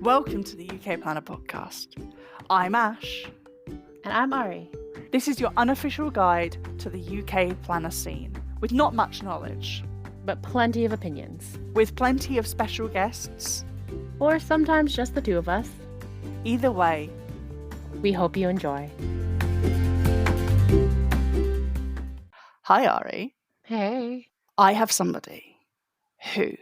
Welcome to the UK Planner Podcast. I'm Ash. And I'm Ari. This is your unofficial guide to the UK planner scene, with not much knowledge, But plenty of opinions. with plenty of special guests. Or sometimes just the two of us. Either way, We hope you enjoy. hi Ari. Hey. I have somebody who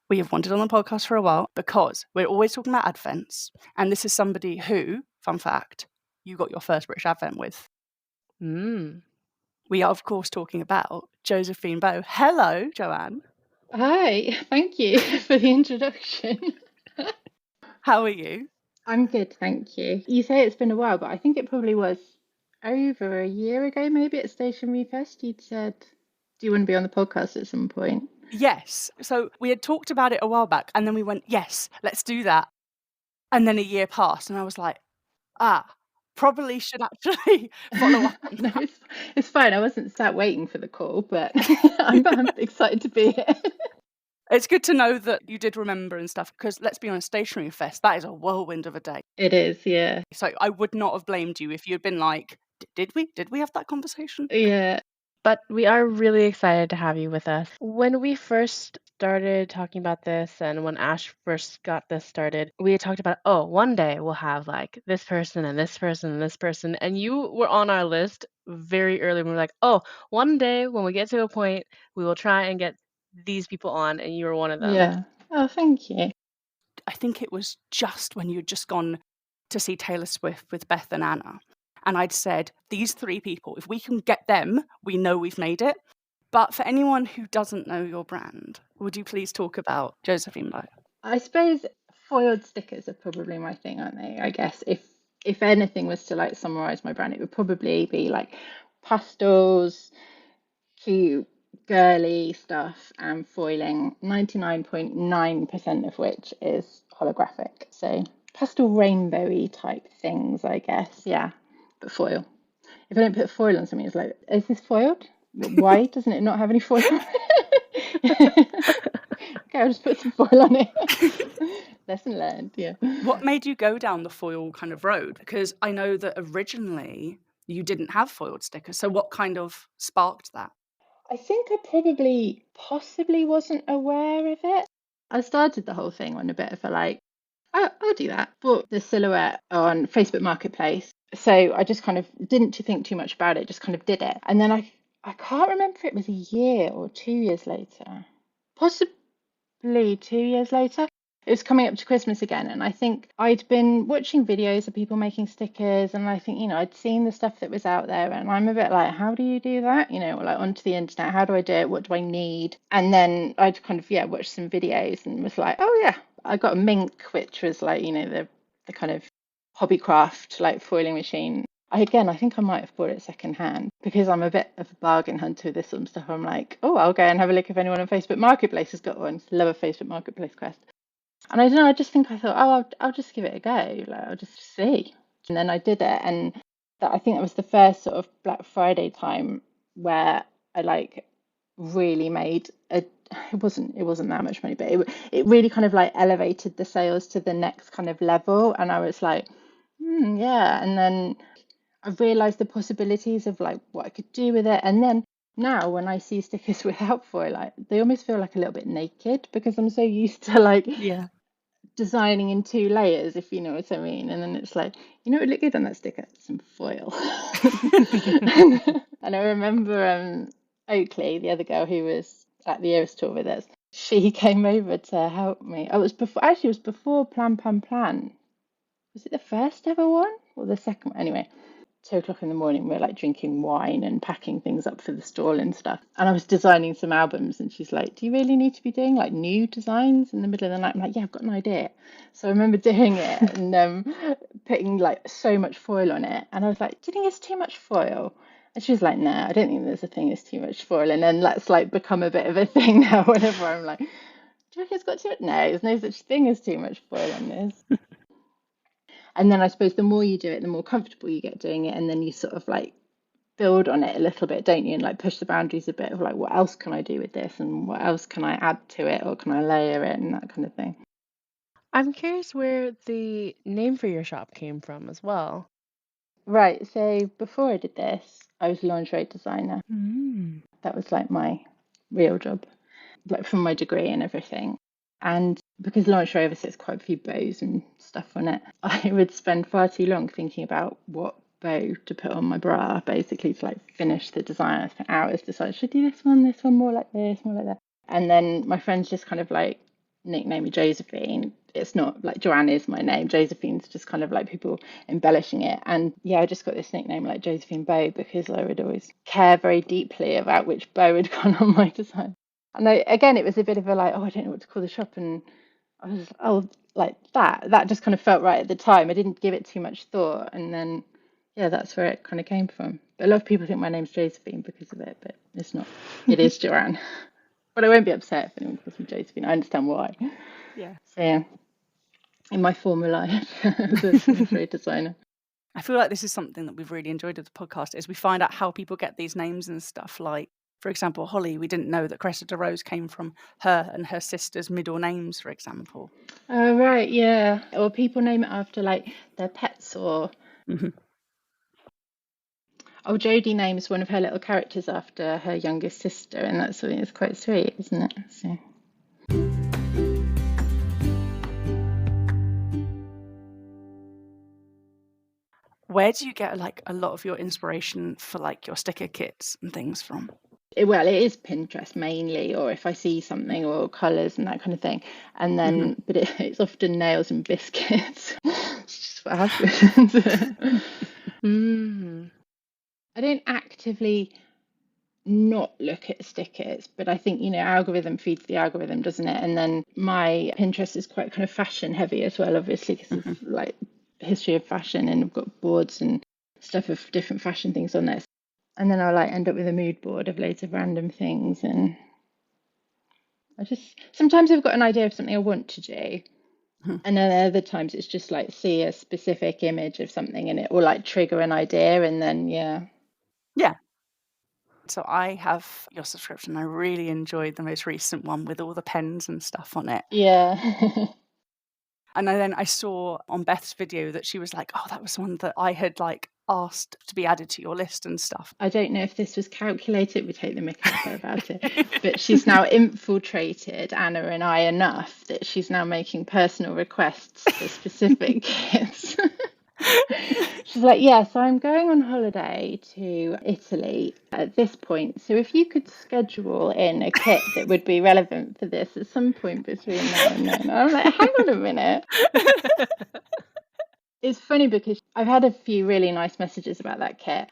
we have wanted on the podcast for a while because we're always talking about Advents, and this is somebody who, fun fact, you got your first British Advent with. We are, of course, talking about Josephine Bow. Hello, Joanne. Hi, thank you for the introduction. How are you? I'm good, thank you. You say it's been a while, but I think it probably was over a year ago, maybe at Stationery Fest. You'd said, do you want to be on the podcast at some point? Yes. So we had talked about it a while back, and then we went, yes, let's do that. And then a year passed, and I was like, probably should actually follow up on No, that. it's fine. I wasn't sat waiting for the call, but I'm excited to be here. It's good to know that you did remember and stuff, because let's be honest, Stationery Fest, that is a whirlwind of a day. It is, yeah. So I would not have blamed you if you'd been like, did we have that conversation? Yeah. But we are really excited to have you with us. When we first started talking about this and when Ash first got this started, we had talked about, one day we'll have like this person and this person and this person. And you were on our list very early. We were like, one day when we get to a point, we will try and get these people on. And you were one of them. Yeah. Oh, thank you. I think it was just when you'd just gone to see Taylor Swift with Beth and Anna. And I'd said, these three people, if we can get them, we know we've made it. But for anyone who doesn't know your brand, would you please talk about Josephine Bow? I suppose foiled stickers are probably my thing, aren't they? I guess if anything was to like summarize my brand, it would probably be like pastels, cute, girly stuff, and foiling, 99.9% of which is holographic. So pastel rainbowy type things, I guess. Yeah, but foil. If I don't put foil on something, it's like, is this foiled? Why doesn't it not have any foil on it? Okay, I'll just put some foil on it. Lesson learned, yeah. What made you go down the foil kind of road? Because I know that originally you didn't have foiled stickers. So what kind of sparked that? I think I possibly wasn't aware of it. I started the whole thing on a bit of a like, I'll do that. Bought the silhouette on Facebook Marketplace. So I just kind of didn't think too much about it, just kind of did it. And then I can't remember if it was a year or 2 years later. Possibly 2 years later. It was coming up to Christmas again, and I think I'd been watching videos of people making stickers, and I think, I'd seen the stuff that was out there, and I'm a bit like, how do you do that? Or like onto the internet, how do I do it? What do I need? And then I'd kind of, watched some videos and was like, oh yeah, I got a Mink, which was like, the kind of hobbycraft, like foiling machine. I think I might have bought it secondhand because I'm a bit of a bargain hunter with this sort of stuff. I'm like, I'll go and have a look if anyone on Facebook Marketplace has got one. Love a Facebook Marketplace quest. And I don't know, I thought, I'll just give it a go. Like, I'll just see. And then I did it. And I think that was the first sort of Black Friday time where I like really made it wasn't that much money, but it really kind of like elevated the sales to the next kind of level. And I was like, yeah. And then I realized the possibilities of like what I could do with it. And then now when I see stickers without foil, like they almost feel like a little bit naked because I'm so used to like designing in 2 layers, if you know what I mean. And then it's like, it would look good on that sticker, some foil. And I remember Oakley, the other girl who was at the Eras tour with us, she came over to help me. It was before Plan. Was it the first ever one or the second one? Anyway, 2 o'clock in the morning, we're like drinking wine and packing things up for the stall and stuff. And I was designing some albums, and she's like, do you really need to be doing like new designs in the middle of the night? I'm like, yeah, I've got an idea. So I remember doing it and putting like so much foil on it. And I was like, do you think it's too much foil? And she was like, no, I don't think there's a thing that's too much foil. And then that's like become a bit of a thing now whenever I'm like, do you think it's got too much? No, there's no such thing as too much foil on this. And then I suppose the more you do it, the more comfortable you get doing it. And then you sort of like build on it a little bit, don't you? And like push the boundaries a bit of like, what else can I do with this? And what else can I add to it? Or can I layer it and that kind of thing? I'm curious where the name for your shop came from as well. Right, so before I did this, I was a lingerie designer. Mm. That was like my real job, like from my degree and everything. And because lingerie obviously has quite a few bows and stuff on it, I would spend far too long thinking about what bow to put on my bra, basically to like finish the design. I spent hours deciding, should I do this one more like this, more like that. And then my friends just kind of like nickname me Josephine. It's not like Joanne is my name. Josephine's just kind of like people embellishing it. And yeah, I just got this nickname like Josephine Bow because I would always care very deeply about which bow had gone on my design. And again, it was a bit of a like, oh, I don't know what to call the shop. And I was, oh, like that. That just kind of felt right at the time. I didn't give it too much thought. And then, yeah, that's where it kind of came from. But a lot of people think my name's Josephine because of it, but it's not. It is Joanne. But I won't be upset if anyone calls me Josephine. I understand why. Yeah. So yeah, in my former life as a lingerie designer. I feel like this is something that we've really enjoyed with the podcast is we find out how people get these names and stuff. Like, for example, Holly, we didn't know that Cressida Rose came from her and her sister's middle names, for example. Oh, right, yeah. Or people name it after like their pets or... Mhm. Oh, Jodie names one of her little characters after her youngest sister, and that's something that's quite sweet, isn't it? So. Where do you get like a lot of your inspiration for like your sticker kits and things from? Well, it is Pinterest mainly, or if I see something, or colours and that kind of thing. And then, but it's often nails and biscuits. It's just what happens. Mm. I don't actively not look at stickers, but I think, algorithm feeds the algorithm, doesn't it? And then my Pinterest is quite kind of fashion heavy as well, obviously, because of like history of fashion, and I've got boards and stuff of different fashion things on there. And then I'll like end up with a mood board of loads of random things. And sometimes I've got an idea of something I want to do. And then other times it's just like see a specific image of something and it will like trigger an idea. And then, yeah. Yeah. So I have your subscription. I really enjoyed the most recent one with all the pens and stuff on it. Yeah. And then I saw on Beth's video that she was like, oh, that was one that I had like asked to be added to your list and stuff. I don't know if this was calculated. We take the mick out of her about it. But she's now infiltrated Anna and I enough that she's now making personal requests for specific kits. She's like, yeah, so I'm going on holiday to Italy at this point. So if you could schedule in a kit that would be relevant for this at some point between now and then. I'm like, hang on a minute. It's funny because I've had a few really nice messages about that kit.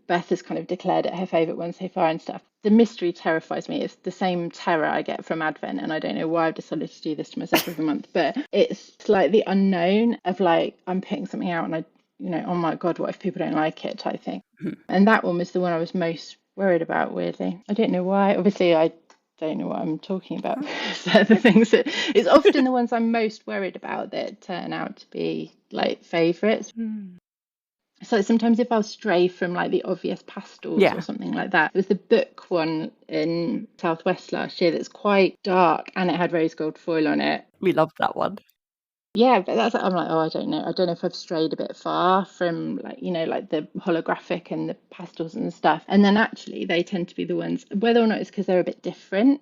Beth has kind of declared it her favourite one so far and stuff. The mystery terrifies me. It's the same terror I get from Advent, and I don't know why I've decided to do this to myself every month, but it's like the unknown of like, I'm putting something out and I, oh my God, what if people don't like it type thing. And that one was the one I was most worried about, weirdly. I don't know why. Obviously, I don't know what I'm talking about. So the things that it's often the ones I'm most worried about that turn out to be like favourites. So sometimes if I'll stray from like the obvious pastels or something like that. There was the book one in Southwest last year that's quite dark and it had rose gold foil on it. We loved that one. Yeah, but I'm like, oh, I don't know. I don't know if I've strayed a bit far from like, like the holographic and the pastels and stuff. And then actually they tend to be the ones, whether or not it's because they're a bit different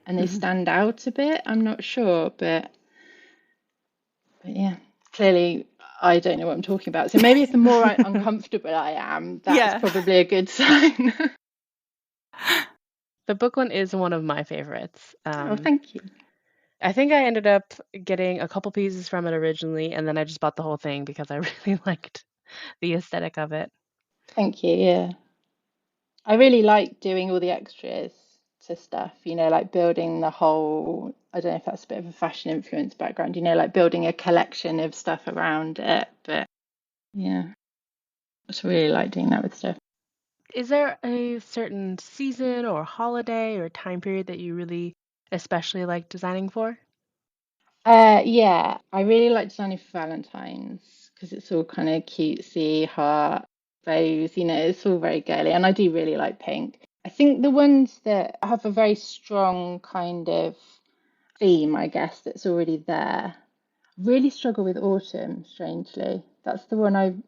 and they stand out a bit, I'm not sure. But yeah, clearly I don't know what I'm talking about. So maybe if the more uncomfortable I am, that's probably a good sign. The book one is one of my favorites. Oh, thank you. I think I ended up getting a couple pieces from it originally, and then I just bought the whole thing because I really liked the aesthetic of it. Thank you. Yeah. I really like doing all the extras to stuff, like building the whole, I don't know if that's a bit of a fashion influence background, like building a collection of stuff around it. But yeah, I just really like doing that with stuff. Is there a certain season or holiday or time period that you really especially like designing for? Yeah, I really like designing for Valentine's because it's all kind of cutesy, heart, bows, it's all very girly. And I do really like pink. I think the ones that have a very strong kind of theme, I guess, that's already there Really struggle with autumn, strangely. That's the one.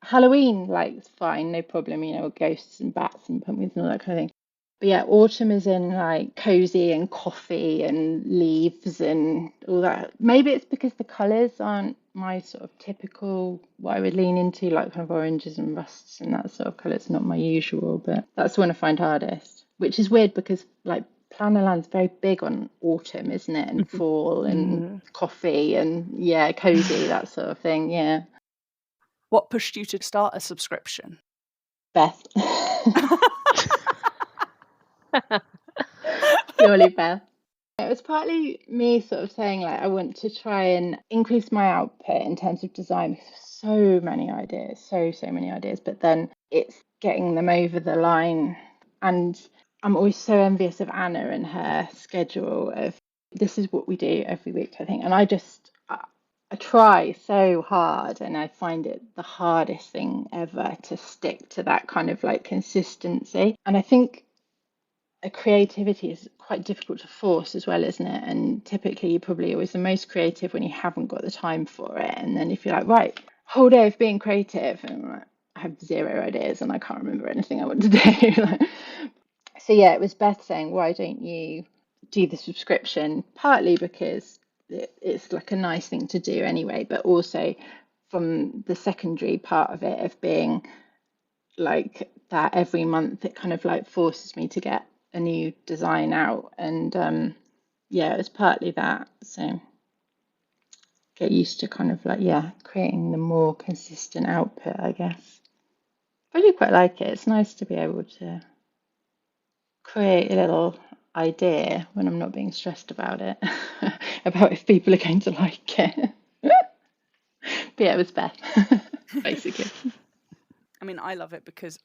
Halloween, like, it's fine, no problem, ghosts and bats and pumpkins and all that kind of thing. But yeah, autumn is in like cozy and coffee and leaves and all that. Maybe it's because the colours aren't my sort of typical, what I would lean into, like kind of oranges and rusts and that sort of colour. It's not my usual, but that's the one I find hardest, which is weird because like Plannerland's very big on autumn, isn't it? And fall and coffee and yeah, cozy, that sort of thing. Yeah. What pushed you to start a subscription? Beth. Purely Beth. It was partly me sort of saying like I want to try and increase my output in terms of design because so many ideas, so many ideas, but then it's getting them over the line. And I'm always so envious of Anna and her schedule of this is what we do every week, I think. And I try so hard and I find it the hardest thing ever to stick to that kind of like consistency. And I think creativity is quite difficult to force as well, isn't it? And typically you're probably always the most creative when you haven't got the time for it. And then if you're like, right, whole day of being creative, and I'm like, I have zero ideas and I can't remember anything I want to do. So yeah, it was Beth saying, why don't you do the subscription? Partly because it's like a nice thing to do anyway, but also from the secondary part of it of being like that every month, it kind of like forces me to get a new design out. And yeah, it was partly that. So get used to kind of like, yeah, creating the more consistent output, I guess. I do quite like it. It's nice to be able to create a little idea when I'm not being stressed about it, about if people are going to like it. But yeah, it was Beth, basically. I mean, I love it because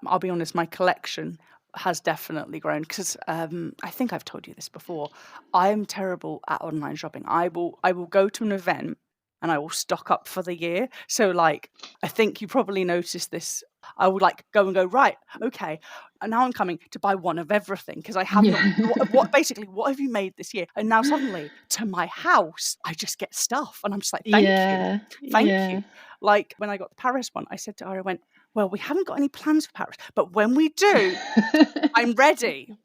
I'll be honest, my collection has definitely grown because I think I've told you this before. I'm terrible at online shopping. I will go to an event and I will stock up for the year. So like, I think you probably noticed this. I would like go and go, right, okay, and now I'm coming to buy one of everything because I have not. What basically, what have you made this year? And now suddenly to my house, I just get stuff, and I'm just like, thank you, thank you. Like when I got the Paris one, I said to her, I went, well, we haven't got any plans for Paris, but when we do, I'm ready.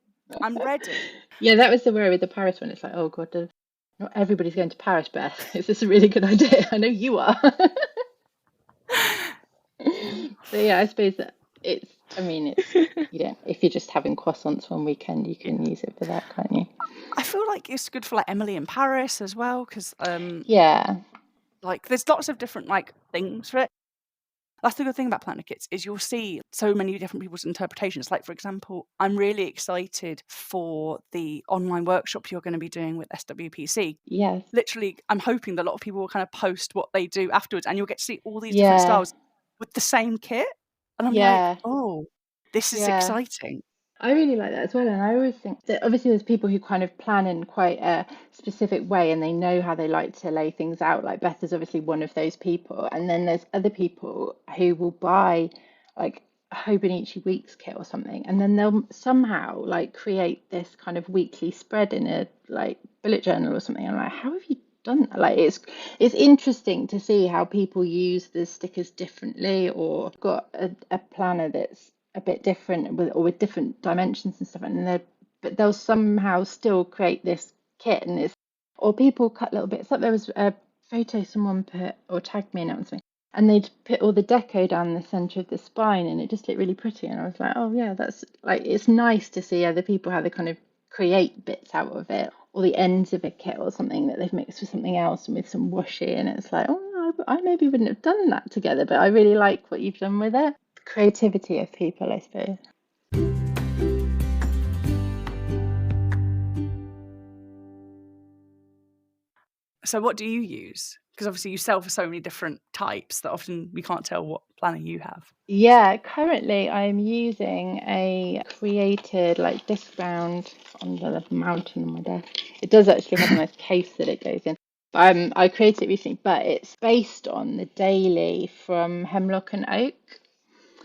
I'm ready. Yeah, that was the worry with the Paris one. It's like, oh God, not everybody's going to Paris, Beth. Is this a really good idea? I know you are. So yeah, I suppose that it's if you're just having croissants one weekend, you can use it for that, can't you? I feel like it's good for like Emily in Paris as well, because yeah, like there's lots of different like things for it. That's the good thing about planner kits is you'll see so many different people's interpretations. Like, for example, I'm really excited for the online workshop you're going to be doing with SWPC. yes, Literally, I'm hoping that a lot of people will kind of post what they do afterwards and you'll get to see all these different styles with the same kit. And I'm like, oh, this is exciting. I really like that as well. And I always think that obviously there's people who kind of plan in quite a specific way and they know how they like to lay things out. Like Beth is obviously one of those people. And then there's other people who will buy like a Hobonichi Weeks kit or something. And then they'll somehow like create this kind of weekly spread in a like bullet journal or something. I'm like, how have you done that? Like it's interesting to see how people use the stickers differently or got a planner that's a bit different with different dimensions and stuff, and but they'll somehow still create this kit, or people cut little bits up. There was a photo someone put or tagged me in it or something, and they'd put all the deco down the center of the spine, and it just looked really pretty. And I was like, oh yeah, that's like it's nice to see other people how they kind of create bits out of it, or the ends of a kit or something that they've mixed with something else and with some washi, and it's like, oh, I maybe wouldn't have done that together, but I really like what you've done with it. Creativity of people, I suppose. So what do you use? Because obviously you sell for so many different types that often we can't tell what planner you have. Yeah, currently I'm using a created like disc bound on the mountain on my desk. It does actually have a nice case that it goes in. But I created it recently, but it's based on the daily from Hemlock and Oak.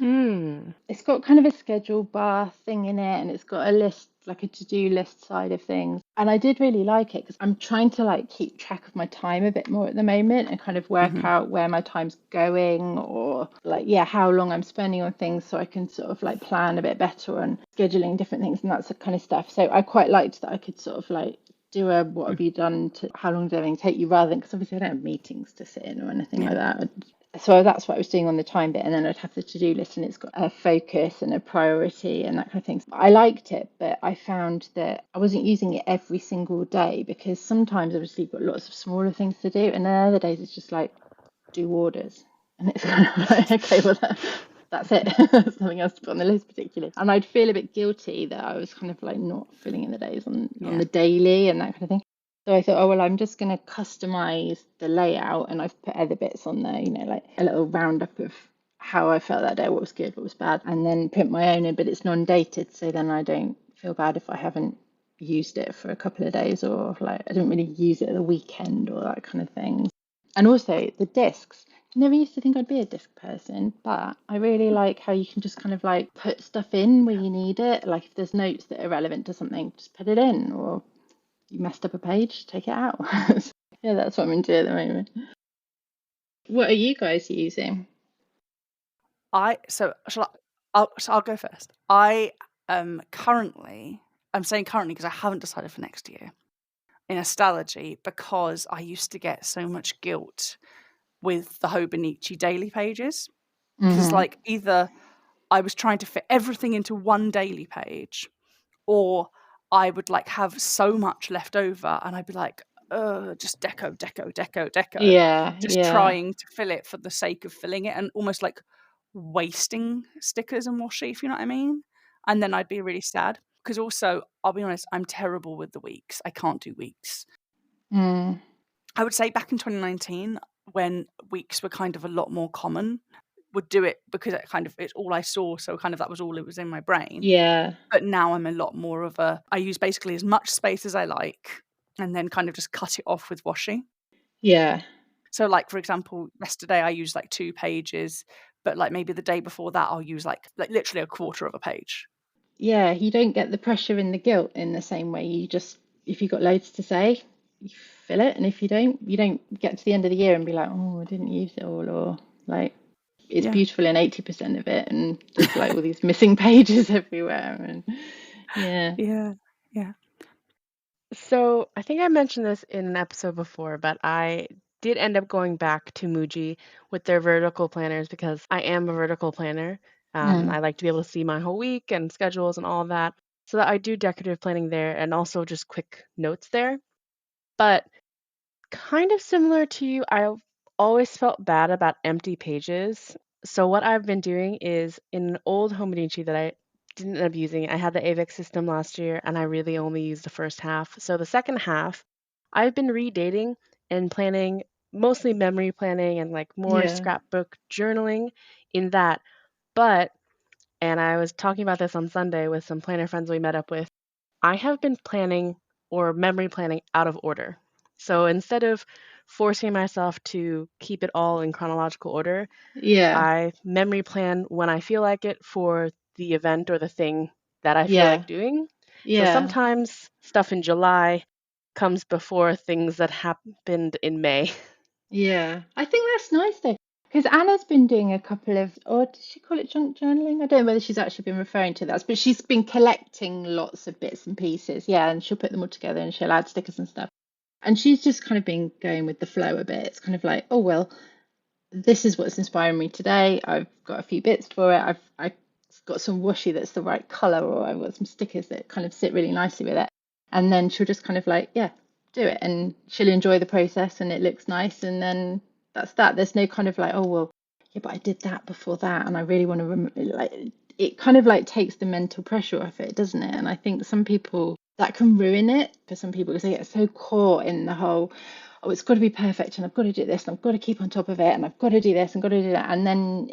It's got kind of a schedule bar thing in it, and it's got a list like a to-do list side of things. And I did really like it because I'm trying to like keep track of my time a bit more at the moment and kind of work out where my time's going, or like, yeah, how long I'm spending on things, so I can sort of like plan a bit better on scheduling different things and that sort of kind of stuff. So I quite liked that I could sort of like do a what have you done to how long did everything take you, rather than, because obviously I don't have meetings to sit in or anything like that. So that's what I was doing on the time bit, and then I'd have the to-do list and it's got a focus and a priority and that kind of thing. I liked it, but I found that I wasn't using it every single day, because sometimes obviously you've got lots of smaller things to do, and then other days it's just like do orders, and it's kind of like, okay, well that's it. There's nothing else to put on the list particularly. And I'd feel a bit guilty that I was kind of like not filling in the days on the daily and that kind of thing. So I thought, oh, well, I'm just going to customize the layout, and I've put other bits on there, you know, like a little roundup of how I felt that day, what was good, what was bad, and then put my own in, but it's non-dated. So then I don't feel bad if I haven't used it for a couple of days, or like I didn't really use it at the weekend or that kind of thing. And also the discs. I never used to think I'd be a disc person, but I really like how you can just kind of like put stuff in where you need it. Like if there's notes that are relevant to something, just put it in, or you messed up a page, take it out. Yeah, that's what I'm into at the moment. What are you guys using? I'll go first. I'm saying currently because I haven't decided for next year, in astrology, because I used to get so much guilt with the Hobonichi daily pages, because like either I was trying to fit everything into one daily page, or I would like have so much left over and I'd be like, just deco, Yeah, just yeah. trying to fill it for the sake of filling it, and almost like wasting stickers and washi, if you know what I mean. And then I'd be really sad, because also, I'll be honest, I'm terrible with the weeks. I can't do weeks. Mm. I would say back in 2019, when weeks were kind of a lot more common, would do it because it's all I saw, so kind of that was all it was in my brain. Yeah. But now I'm a lot more of I use basically as much space as I like, and then kind of just cut it off with washi. Yeah. So like, for example, yesterday I used like 2 pages, but like maybe the day before that I'll use like literally a quarter of a page. Yeah, you don't get the pressure and the guilt in the same way. You just, if you've got loads to say, you fill it, and if you don't get to the end of the year and be like, oh, I didn't use it all, or like it's Yeah. beautiful in 80% of it, and there's like all these missing pages everywhere, and yeah. Yeah. So I think I mentioned this in an episode before, but I did end up going back to Muji with their vertical planners because I am a vertical planner. I like to be able to see my whole week and schedules and all of that. So that I do decorative planning there and also just quick notes there. But kind of similar to you, I always felt bad about empty pages. So what I've been doing is in an old Hominichi that I didn't end up using, I had the AVIC system last year and I really only used the first half. So the second half, I've been redating and planning, mostly memory planning and like more Yeah. scrapbook journaling in that. But, and I was talking about this on Sunday with some planner friends we met up with, I have been planning or memory planning out of order. So instead of forcing myself to keep it all in chronological order, Yeah. I memory plan when I feel like it for the event or the thing that I feel Yeah. like doing. So Yeah. sometimes stuff in July comes before things that happened in May. Yeah, I think that's nice though, because Anna's been doing a couple of, or did she call it junk journaling? I don't know whether she's actually been referring to that, but she's been collecting lots of bits and pieces. Yeah, and she'll put them all together and she'll add stickers and stuff. And she's just kind of been going with the flow a bit. It's kind of like, oh well, this is what's inspiring me today. I've got a few bits for it. I've got some washi that's the right color, or I've got some stickers that kind of sit really nicely with it. And then she'll just kind of like, yeah, do it, and she'll enjoy the process, and it looks nice, and then that's that. There's no kind of like, oh well, yeah, but I did that before that, and I really want to like. It kind of like takes the mental pressure off it, doesn't it? And I think some people that can ruin it for some people, because they get so caught in the whole, oh, it's got to be perfect, and I've got to do this, and I've got to keep on top of it, and I've got to do this, and got to do that, and then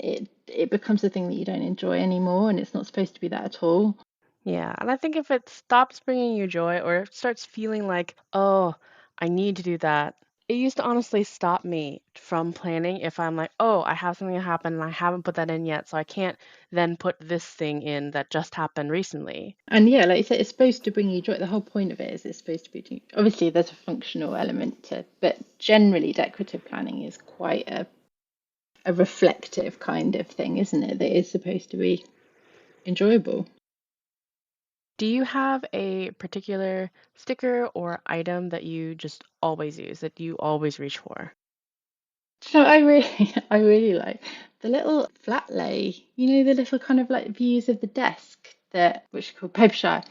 it becomes a thing that you don't enjoy anymore, and it's not supposed to be that at all. Yeah, and I think if it stops bringing you joy or it starts feeling like, oh, I need to do that, It used to honestly stop me from planning if I'm like, oh, I have something that happened and I haven't put that in yet, so I can't then put this thing in that just happened recently. And yeah, like you said, it's supposed to bring you joy. The whole point of it is it's supposed to be, obviously there's a functional element to, but generally decorative planning is quite a reflective kind of thing, isn't it? That is supposed to be enjoyable. Do you have a particular sticker or item that you just always use, that you always reach for? So I really like the little flat lay, the little kind of like views of the desk that which are called Paper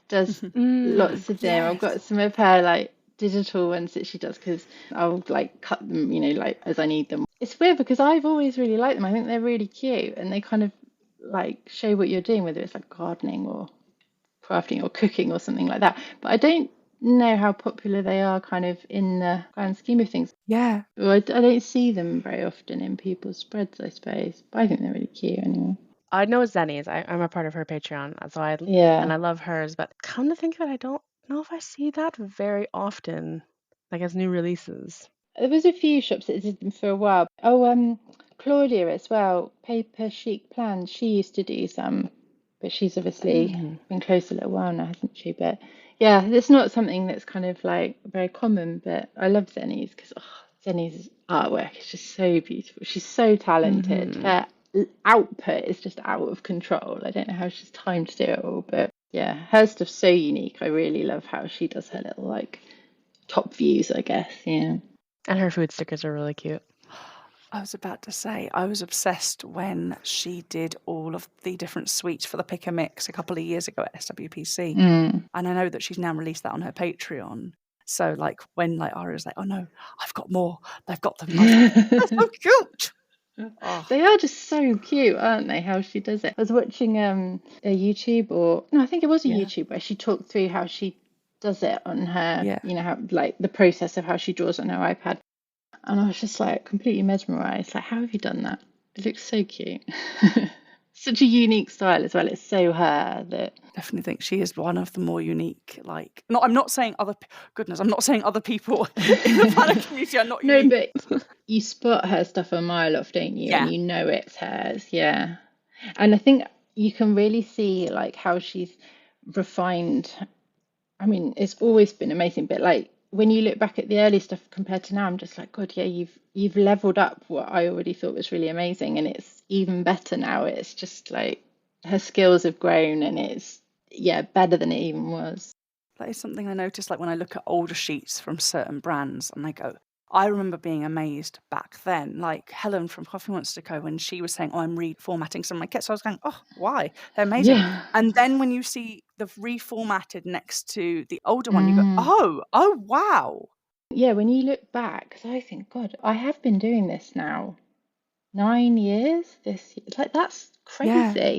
does lots of them. I've Yes. got some of her like digital ones that she does because I'll like cut them, like as I need them. It's weird because I've always really liked them. I think they're really cute and they kind of like show what you're doing, whether it's like gardening or crafting or cooking or something like that. But I don't know how popular they are kind of in the grand scheme of things. Yeah. Well, I don't see them very often in people's spreads, I suppose. But I think they're really cute anyway. I know Zenny's. I'm a part of her Patreon, and Yeah. I love hers. But come to think of it, I don't know if I see that very often, like as new releases. There was a few shops that did them for a while. Oh, Claudia as well, Paper Chic Plans. She used to do some, but she's obviously been close a little while now, hasn't she? But yeah, it's not something that's kind of like very common. But I love Zenny's because Zenny's artwork is just so beautiful. She's so talented. Her output is just out of control. I don't know how she's timed to do it all, but yeah, her stuff's so unique. I really love how she does her little like top views, I guess. Yeah. And her food stickers are really cute. I was about to say, I was obsessed when she did all of the different sweets for the Pick and Mix a couple of years ago at SWPC. And I know that she's now released that on her Patreon. So like when like Aria's like, oh no, I've got more. They've got them. I was like, that's so cute. Oh. They are just so cute, aren't they? How she does it. I was watching a YouTube I think it was a YouTube where she talked through how she does it on her, how like the process of how she draws on her iPad. And I was just like completely mesmerized. Like, how have you done that? It looks so cute. Such a unique style as well. It's so her that definitely think she is one of the more unique. Like, I'm not saying other people in the planner community are not unique. No, but you spot her stuff a mile off, don't you? Yeah. And you know it's hers. Yeah. And I think you can really see like how she's refined. I mean, it's always been amazing, but like when you look back at the early stuff compared to now, I'm just like, God, yeah, you've leveled up what I already thought was really amazing, and it's even better now. It's just like her skills have grown, and it's better than it even was. That is something I noticed, like when I look at older sheets from certain brands, and I go, I remember being amazed back then, like Helen from Coffee Monster Co. when she was saying, oh, I'm reformatting some of my kits. So I was going, oh, why? They're amazing. Yeah. And then when you see the reformatted next to the older one, you go, oh, wow. Yeah, when you look back, because I think, God, I have been doing this now 9 years this year. Like, that's crazy.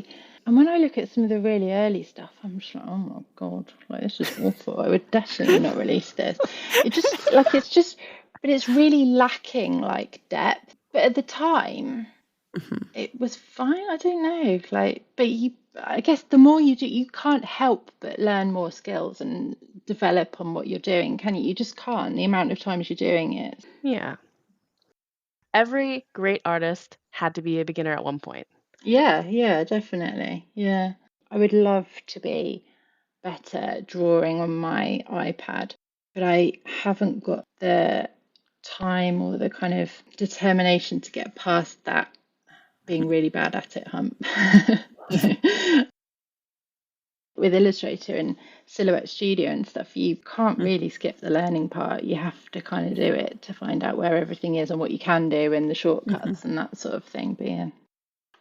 Yeah. And when I look at some of the really early stuff, I'm just like, oh my God, like this is awful. I would definitely not release this. But it's really lacking like depth. But at the time, it was fine. I don't know. I guess the more you do, you can't help but learn more skills and develop on what you're doing, can you? You just can't. The amount of times you're doing it. Yeah. Every great artist had to be a beginner at one point. Yeah, definitely. Yeah. I would love to be better drawing on my iPad, but I haven't got the time or the kind of determination to get past that being really bad at it hump. With Illustrator and Silhouette Studio and stuff, you can't really skip the learning part. You have to kind of do it to find out where everything is and what you can do and the shortcuts and that sort of thing. But yeah,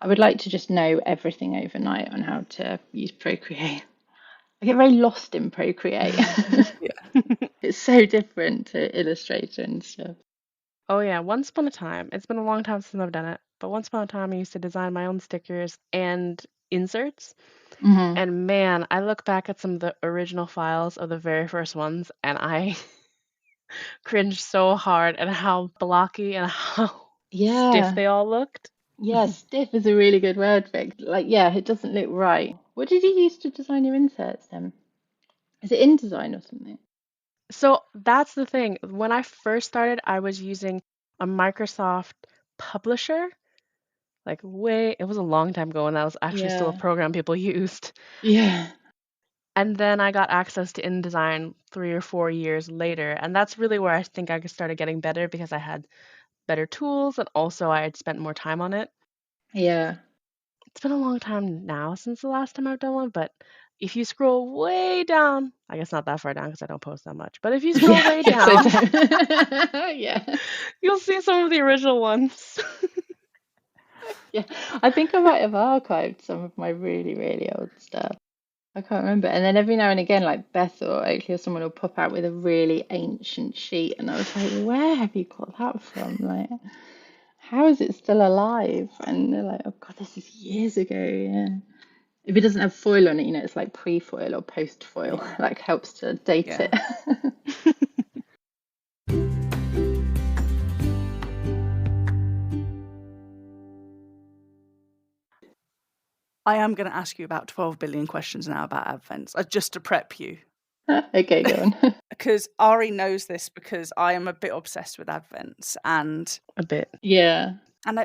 I would like to just know everything overnight on how to use Procreate. I get very lost in Procreate. It's so different to Illustrator and stuff. Oh yeah, once upon a time, it's been a long time since I've done it, but once upon a time I used to design my own stickers and inserts. And man, I look back at some of the original files of the very first ones and I cringe so hard at how blocky and how stiff they all looked. Yeah, stiff is a really good word for it. Like, yeah, it doesn't look right. What did you use to design your inserts then? Is it InDesign or something? So that's the thing. When I first started, I was using a Microsoft publisher. Like it was a long time ago, and that was actually still a Yeah. program people used. Yeah. And then I got access to InDesign 3 or 4 years later, and that's really where I think I started getting better because I had better tools and also I had spent more time on it. Yeah. It's been a long time now since the last time I've done one, but if you scroll way down, I guess not that far down because I don't post that much, but if you scroll Yeah, way yes, I down, do. Yeah. you'll see some of the original ones. Yeah. I think I might have archived some of my really, really old stuff. I can't remember. And then every now and again, like Beth or Oakley or someone will pop out with a really ancient sheet, and I was like, where have you got that from? Like, how is it still alive? And they're like, oh God, this is years ago. Yeah. If it doesn't have foil on it, it's like pre-foil or post-foil. Yeah. Like helps to date Yeah. it. I am going to ask you about 12 billion questions now about Advents, just to prep you. Okay, go on. Because Ari knows this because I am a bit obsessed with Advents. And A bit. Yeah.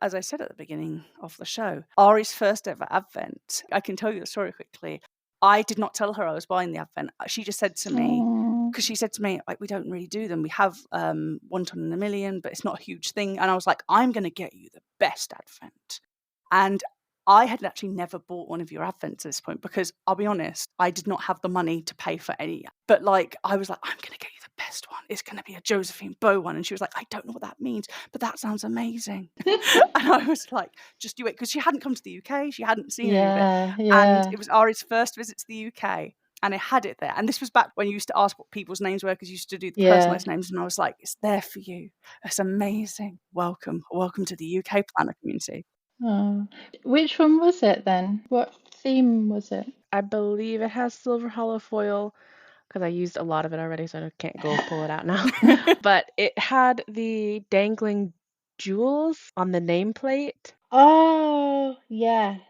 as I said at the beginning of the show, Ari's first ever Advent, I can tell you the story quickly. I did not tell her I was buying the Advent. She just said to me, Aw. because she said to me, like, we don't really do them. We have one ton in a million, but it's not a huge thing. And I was like, I'm going to get you the best Advent. And I had actually never bought one of your Advents at this point because I'll be honest, I did not have the money to pay for any. But like, I was like, I'm going to get you the best one. It's going to be a Josephine Bow one. And she was like, I don't know what that means, but that sounds amazing. And I was like, just do it. Because she hadn't come to the UK. She hadn't seen any of it. Yeah, And yeah, it was Ari's first visit to the UK. And I had it there. And this was back when you used to ask what people's names were because you used to do the yeah. personalised names. And I was like, it's there for you. It's amazing. Welcome. Welcome to the UK planner community. Oh. Which one was it then? What theme was it? I believe it has silver hollow foil because I used a lot of it already, so I can't go pull it out now. But it had the dangling jewels on the nameplate. Oh, yes.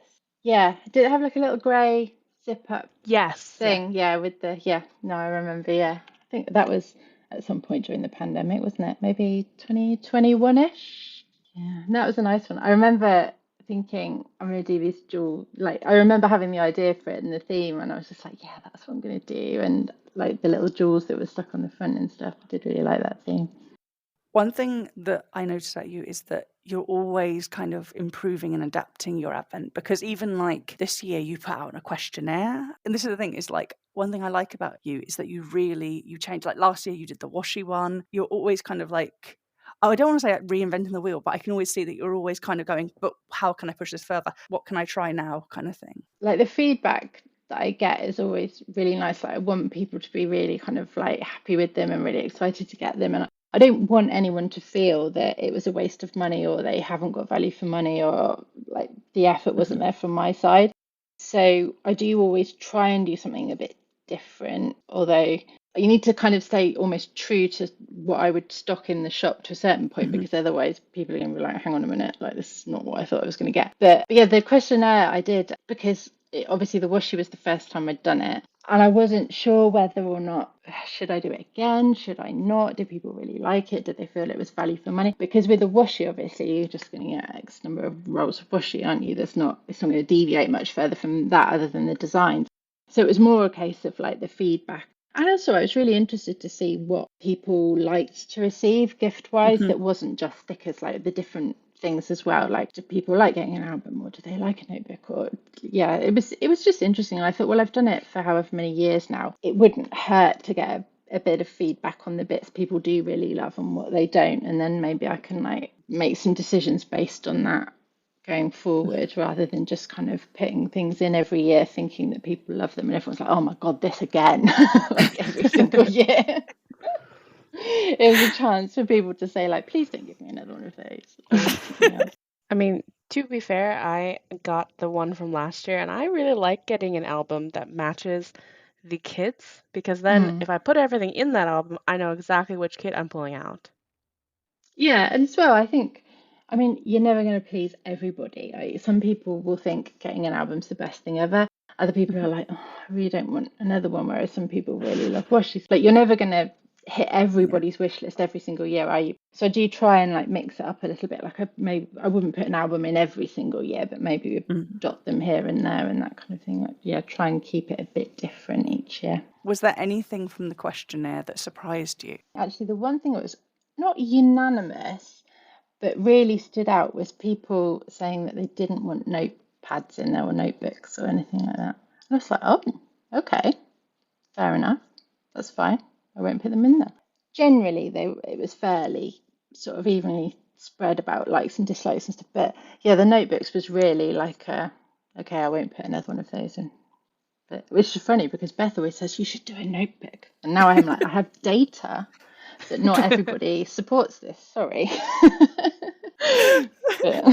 Yeah. Did it have like a little grey zip up Yes. Yeah. thing? Yeah, with the, yeah. No, I remember. Yeah. I think that was at some point during the pandemic, wasn't it? Maybe 2021-ish? Yeah, that was a nice one. I remember thinking I'm going to do this jewel. Like, I remember having the idea for it and the theme, and I was just like, yeah, that's what I'm going to do. And like the little jewels that were stuck on the front and stuff. I did really like that theme. One thing that I noticed about you is that you're always kind of improving and adapting your Advent, because even like this year you put out a questionnaire. And this is the thing, is like, one thing I like about you is that you change. Like last year you did the washi one. You're always kind of like, oh, I don't want to say like reinventing the wheel, but I can always see that you're always kind of going, but how can I push this further? What can I try now, kind of thing. Like the feedback that I get is always really nice. Like I want people to be really kind of like happy with them and really excited to get them. And I don't want anyone to feel that it was a waste of money or they haven't got value for money or like the effort wasn't there from my side. So I do always try and do something a bit different, although you need to kind of stay almost true to what I would stock in the shop to a certain point, because otherwise people are going to be like, hang on a minute, like this is not what I thought I was going to get. But yeah, the questionnaire I did because obviously the washi was the first time I'd done it. And I wasn't sure whether or not, should I do it again? Should I not? Did people really like it? Did they feel it was value for money? Because with the washi, obviously, you're just going to get X number of rolls of washi, aren't you? It's not going to deviate much further from that other than the design. So it was more a case of like the feedback. And also, I was really interested to see what people liked to receive gift-wise. That wasn't just stickers, like the different things as well. Like, do people like getting an album, or do they like a notebook? Or yeah, it was just interesting. And I thought, well, I've done it for however many years now. It wouldn't hurt to get a bit of feedback on the bits people do really love and what they don't, and then maybe I can like make some decisions based on that going forward, rather than just kind of putting things in every year thinking that people love them and everyone's like, oh my God, this again, like every single year. It was a chance for people to say like, please don't give me another one of those. I mean, to be fair, I got the one from last year, and I really like getting an album that matches the kits, because then if I put everything in that album, I know exactly which kit I'm pulling out. Yeah, and as well, I mean, you're never going to please everybody. Like, some people will think getting an album's the best thing ever. Other people are like, oh, I really don't want another one. Whereas some people really love washies. Like, you're never going to hit everybody's wish list every single year. So I do try and like mix it up a little bit. Like I wouldn't put an album in every single year, but maybe we dot them here and there and that kind of thing. Like, yeah, try and keep it a bit different each year. Was there anything from the questionnaire that surprised you? Actually, the one thing that was not unanimous, but really stood out was people saying that they didn't want notepads in there or notebooks or anything like that. And I was like, oh, okay, fair enough. That's fine. I won't put them in there. Generally, it was fairly sort of evenly spread about likes and dislikes and stuff. But yeah, the notebooks was really like, okay, I won't put another one of those in. But which is funny because Beth always says you should do a notebook, and now I'm like, I have data that not everybody supports this. Sorry. But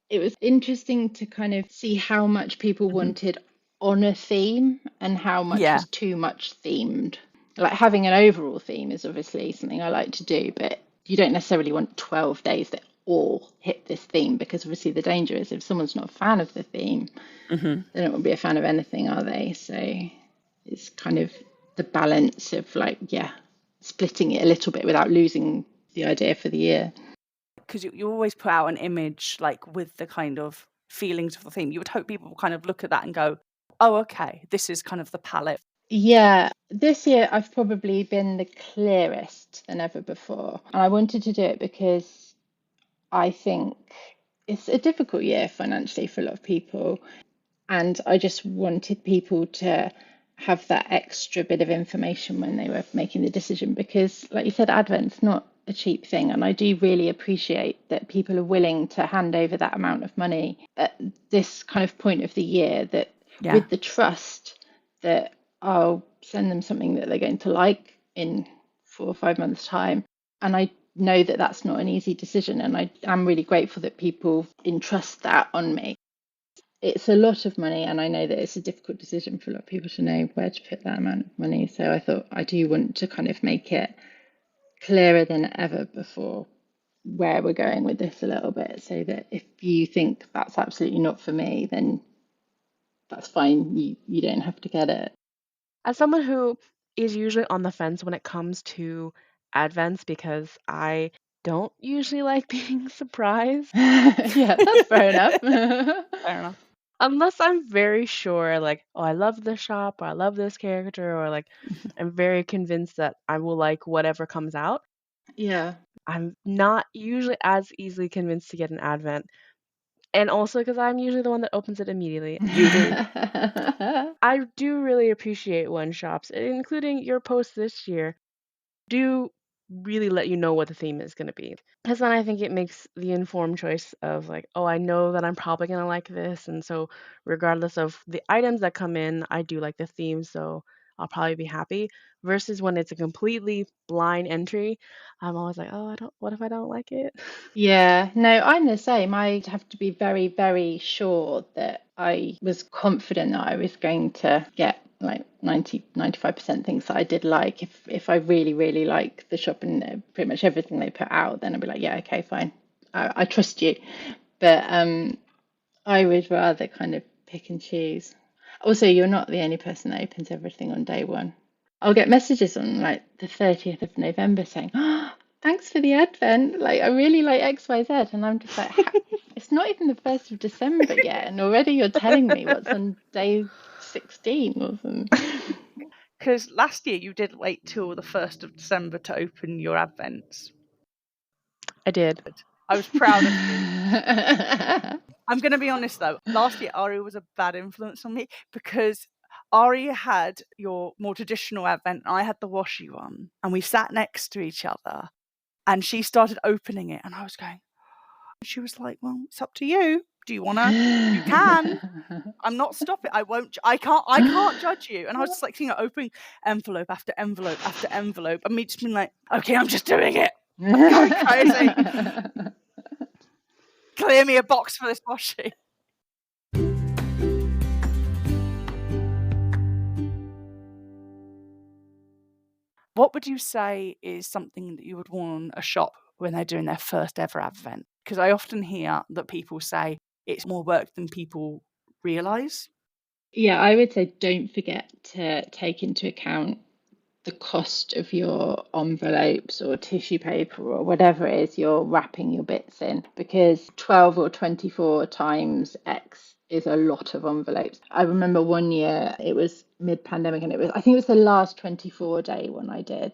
it was interesting to kind of see how much people wanted on a theme and how much was too much themed. Like having an overall theme is obviously something I like to do, but you don't necessarily want 12 days that all hit this theme, because obviously the danger is if someone's not a fan of the theme, they don't want to be a fan of anything, are they? So it's kind of the balance of like, splitting it a little bit without losing the idea for the year. Because you always put out an image like with the kind of feelings of the theme. You would hope people will kind of look at that and go, oh, okay, this is kind of the palette. Yeah, this year I've probably been the clearest than ever before. And I wanted to do it because I think it's a difficult year financially for a lot of people. And I just wanted people to have that extra bit of information when they were making the decision, because like you said, Advent's not a cheap thing, and I do really appreciate that people are willing to hand over that amount of money at this kind of point of the year, that with the trust that I'll send them something that they're going to like in 4 or 5 months' time. And I know that that's not an easy decision, and I am really grateful that people entrust that on me. It's a lot of money, and I know that it's a difficult decision for a lot of people to know where to put that amount of money. So I thought I do want to kind of make it clearer than ever before where we're going with this a little bit, so that if you think that's absolutely not for me, then that's fine. You don't have to get it. As someone who is usually on the fence when it comes to Advents, because I don't usually like being surprised. Yeah, that's fair enough. Fair enough. Unless I'm very sure, like, oh, I love this shop, or I love this character, or like, I'm very convinced that I will like whatever comes out. Yeah. I'm not usually as easily convinced to get an Advent. And also because I'm usually the one that opens it immediately. You do. I do really appreciate when shops, including your post this year, do really let you know what the theme is going to be. Because then I think it makes the informed choice of like, oh, I know that I'm probably going to like this. And so regardless of the items that come in, I do like the theme. So I'll probably be happy. Versus when it's a completely blind entry, I'm always like, oh, what if I don't like it? Yeah, no, I'm the same. I have to be very, very sure that I was confident that I was going to get like 95% things that I did like. If I really, really like the shop and pretty much everything they put out, then I'd be like, yeah, okay, fine. I trust you. But I would rather kind of pick and choose. Also, you're not the only person that opens everything on day one. I'll get messages on like the 30th of November saying, oh, thanks for the advent. Like, I really like XYZ. And I'm just like, it's not even the 1st of December yet. And already you're telling me what's on day 16 or something. Because last year you did wait till the 1st of December to open your advents. I did. I was proud of you. I'm going to be honest though. Last year, Ari was a bad influence on me because Ari had your more traditional advent and I had the washi one. And we sat next to each other and she started opening it and I was going, she was like, well, it's up to you. Do you want to? You can. I'm not stopping. I can't judge you. And I was just like, opening envelope after envelope after envelope. And me just being like, okay, I'm just doing it. I'm going crazy. Clear me a box for this washi. What would you say is something that you would want a shop when they're doing their first ever advent? Because I often hear that people say it's more work than people realise. Yeah, I would say don't forget to take into account the cost of your envelopes or tissue paper or whatever it is you're wrapping your bits in, because 12 or 24 times X is a lot of envelopes. I remember one year, it was mid-pandemic, and I think it was the last 24 day one I did.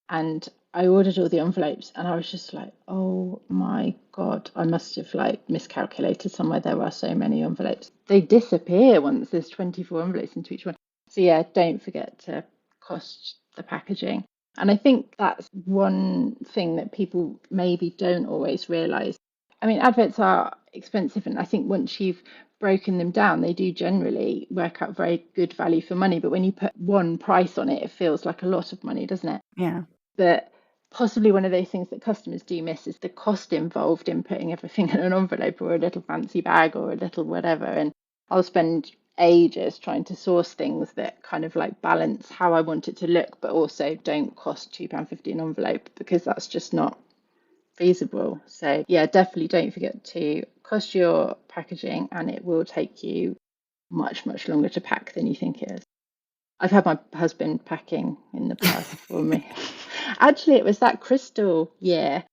And I ordered all the envelopes and I was just like, oh my God, I must have like miscalculated somewhere. There are so many envelopes. They disappear once there's 24 envelopes into each one. So yeah, don't forget to cost the packaging. And I think that's one thing that people maybe don't always realise. I mean, adverts are expensive, and I think once you've broken them down, they do generally work out very good value for money. But when you put one price on it, it feels like a lot of money, doesn't it? Yeah. But possibly one of those things that customers do miss is the cost involved in putting everything in an envelope or a little fancy bag or a little whatever. And I'll spend ages trying to source things that kind of like balance how I want it to look, but also don't cost £2.50 an envelope, because that's just not feasible. So yeah, definitely don't forget to cost your packaging, and it will take you much longer to pack than you think it is. I've had my husband packing in the past for me. Actually, it was that crystal year,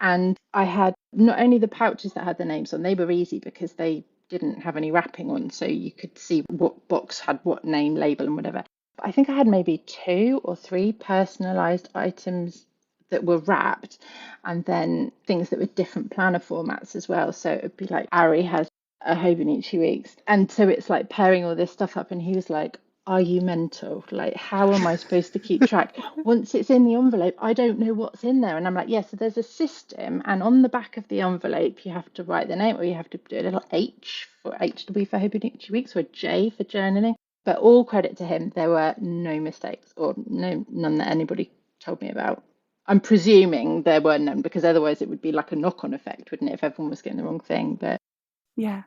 and I had not only the pouches that had the names on, they were easy because they didn't have any wrapping on, so you could see what box had what name, label, and whatever. But I think I had maybe 2 or 3 personalized items that were wrapped, and then things that were different planner formats as well. So it would be like Ari has a Hobonichi Weeks, and so it's like pairing all this stuff up, and he was like, are you mental? Like, how am I supposed to keep track? Once it's in the envelope, I don't know what's in there. And I'm like, yeah, so there's a system, and on the back of the envelope, you have to write the name, or you have to do a little H for HW for Hobonichi Weeks, or a J for journaling. But all credit to him, there were no mistakes, or none that anybody told me about. I'm presuming there were none, because otherwise it would be like a knock-on effect, wouldn't it, if everyone was getting the wrong thing? But Yeah.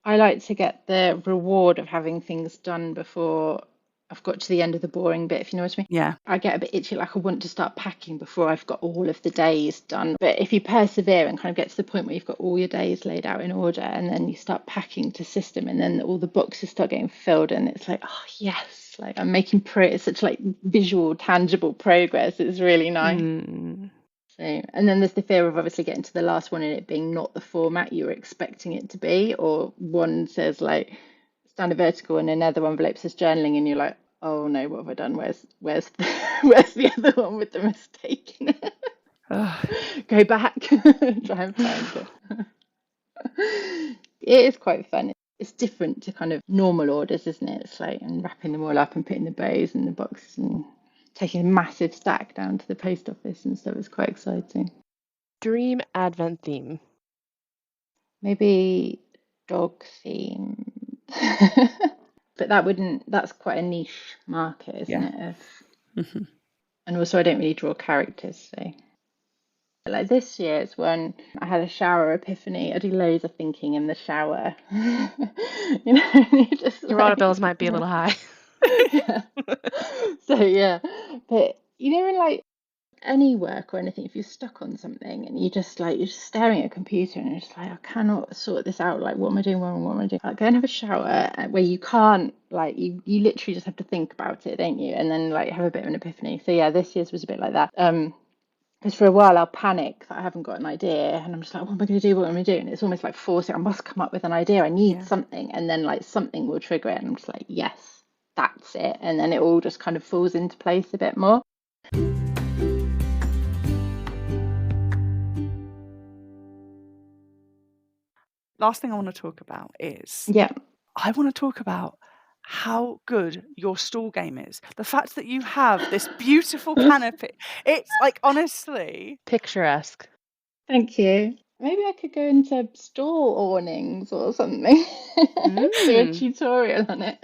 I like to get the reward of having things done before I've got to the end of the boring bit, if you know what I mean. Yeah. I get a bit itchy, like I want to start packing before I've got all of the days done. But if you persevere and kind of get to the point where you've got all your days laid out in order, and then you start packing to system, and then all the boxes start getting filled, and it's like, oh yes, like I'm making such like visual, tangible progress. It's really nice. So, and then there's the fear of obviously getting to the last one and it being not the format you were expecting it to be, or one says like standard vertical and another envelope says journaling, and you're like, oh no, what have I done? Where's the other one with the mistake in it? Go back, try and find it. It is quite fun. It's different to kind of normal orders, isn't it? It's like, and wrapping them all up and putting the bows in the boxes and taking a massive stack down to the post office and stuff. It's quite exciting. Dream Advent theme. Maybe dog themed. But that's quite a niche market, isn't it? And also I don't really draw characters, so like this year it's when I had a shower epiphany. I do loads of thinking in the shower. You know, Your water bills might be a little high. Yeah. So yeah, but you know, in like any work or anything, if you're stuck on something and you're just staring at a computer and you're just like, I cannot sort this out, like what am I doing wrong, what am I doing? Like, go and have a shower where you can't, like, you literally just have to think about it, don't you? And then like have a bit of an epiphany. So yeah, this year's was a bit like that. Because for a while I'll panic that I haven't got an idea, and I'm just like, what am I going to do? What am I doing? It's almost like forcing. I must come up with an idea. I need something, and then like something will trigger it, and I'm just like, yes, that's it. And then it all just kind of falls into place a bit more. Last thing I want to talk about is I want to talk about how good your stall game is. The fact that you have this beautiful canopy. It's like, honestly, picturesque. Thank you. Maybe I could go into stall awnings or something. Do a tutorial on it.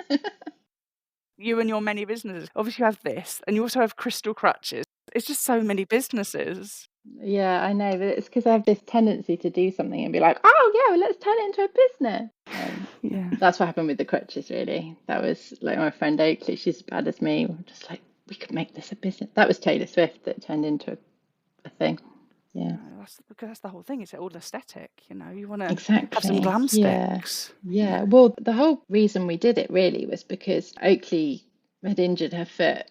You and your many businesses. Obviously you have this, and you also have crystal crutches. It's just so many businesses. Yeah, I know, but it's because I have this tendency to do something and be like, oh yeah, well, let's turn it into a business. That's what happened with the crutches, really. That was like my friend Oakley, she's as bad as me. We're just like, we could make this a business. That was Taylor Swift that turned into a thing. Yeah. Because that's the whole thing. It's all aesthetic, you know. You want to exactly. have some glam sticks. Yeah. Well, the whole reason we did it really was because Oakley had injured her foot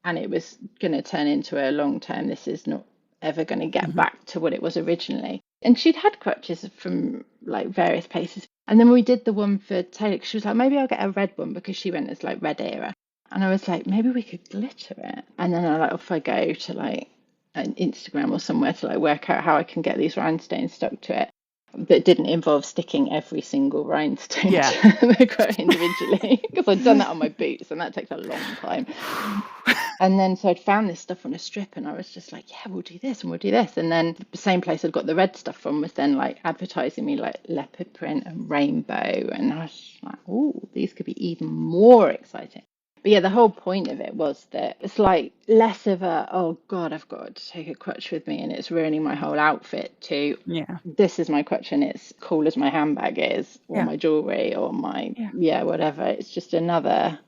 and it was going to turn into a long term, this is not ever going to get back to what it was originally. And she'd had crutches from like various places. And then we did the one for Taylor. She was like, maybe I'll get a red one, because she went as like red era. And I was like, maybe we could glitter it. And then off I go to like an Instagram or somewhere to like work out how I can get these rhinestones stuck to it. That didn't involve sticking every single rhinestone Yeah. to the quote individually, because I'd done that on my boots and that takes a long time. And then so I'd found this stuff on a strip and I was just like, yeah, we'll do this and we'll do this. And then the same place I'd got the red stuff from was then like advertising me like leopard print and rainbow. And I was like, oh, these could be even more exciting. But yeah, the whole point of it was that it's like less of a, oh God, I've got to take a crutch with me and it's ruining my whole outfit, to this is my crutch and it's cool as my handbag is, or my jewelry, or my, whatever. It's just another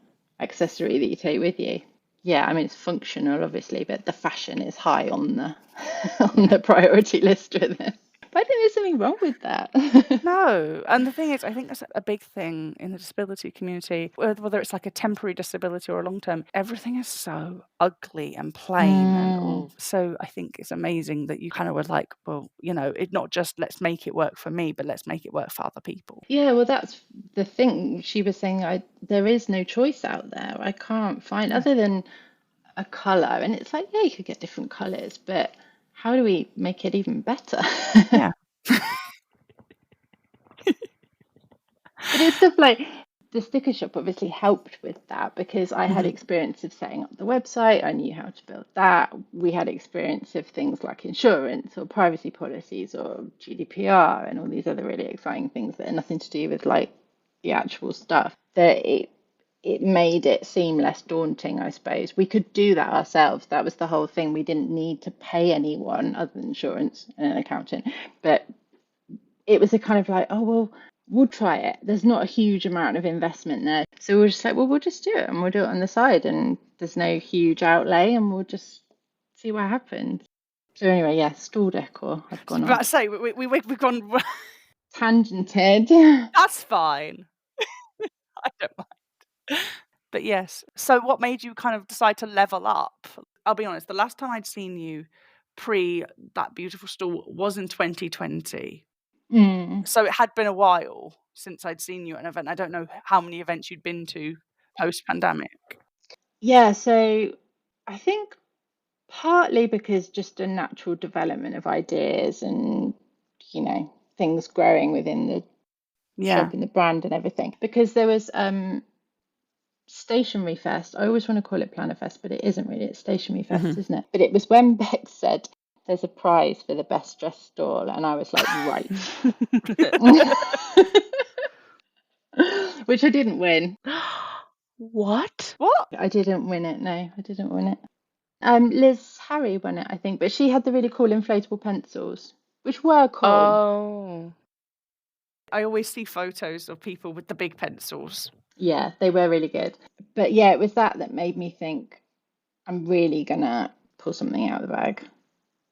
accessory that you take with you. Yeah, I mean, it's functional, obviously, but the fashion is high on the on the priority list with it. But I think there's something wrong with that. No. And the thing is, I think that's a big thing in the disability community, whether it's like a temporary disability or a long term, everything is so ugly and plain and all. So I think it's amazing that you kind of were like, well, you know, it's not just let's make it work for me, but let's make it work for other people. Yeah, well, that's the thing. She was saying, there is no choice out there. I can't find, other than a colour. And it's like, yeah, you could get different colours, but how do we make it even better? Yeah. But it's stuff like the sticker shop obviously helped with that, because I had experience of setting up the website. I knew how to build that. We had experience of things like insurance or privacy policies or GDPR and all these other really exciting things that are nothing to do with like the actual stuff. That it made it seem less daunting, I suppose. We could do that ourselves. That was the whole thing. We didn't need to pay anyone other than insurance and an accountant. But it was a kind of like, oh, well, we'll try it. There's not a huge amount of investment there. So we're just like, well, we'll just do it, and we'll do it on the side. And there's no huge outlay, and we'll just see what happens. So anyway, yeah, stall decor. I've gone But I on. say, we've gone Tangented. That's fine. I don't mind. But yes. So what made you kind of decide to level up? I'll be honest, the last time I'd seen you pre that beautiful stall was in 2020. So it had been a while since I'd seen you at an event. I don't know how many events you'd been to post-pandemic. Yeah, so I think partly because just a natural development of ideas and, things growing within the shop and the brand and everything. Because there was Stationery Fest. I always want to call it Planner Fest, but it isn't really. It's Stationery Fest, isn't it? But it was when Bex said there's a prize for the best dressed stall, and I was like, right. Which I didn't win. What? I didn't win it. No, I didn't win it. Liz Harry won it, I think, but she had the really cool inflatable pencils, which were cool. Oh. I always see photos of people with the big pencils. Yeah, they were really good. But yeah, it was that made me think I'm really gonna pull something out of the bag.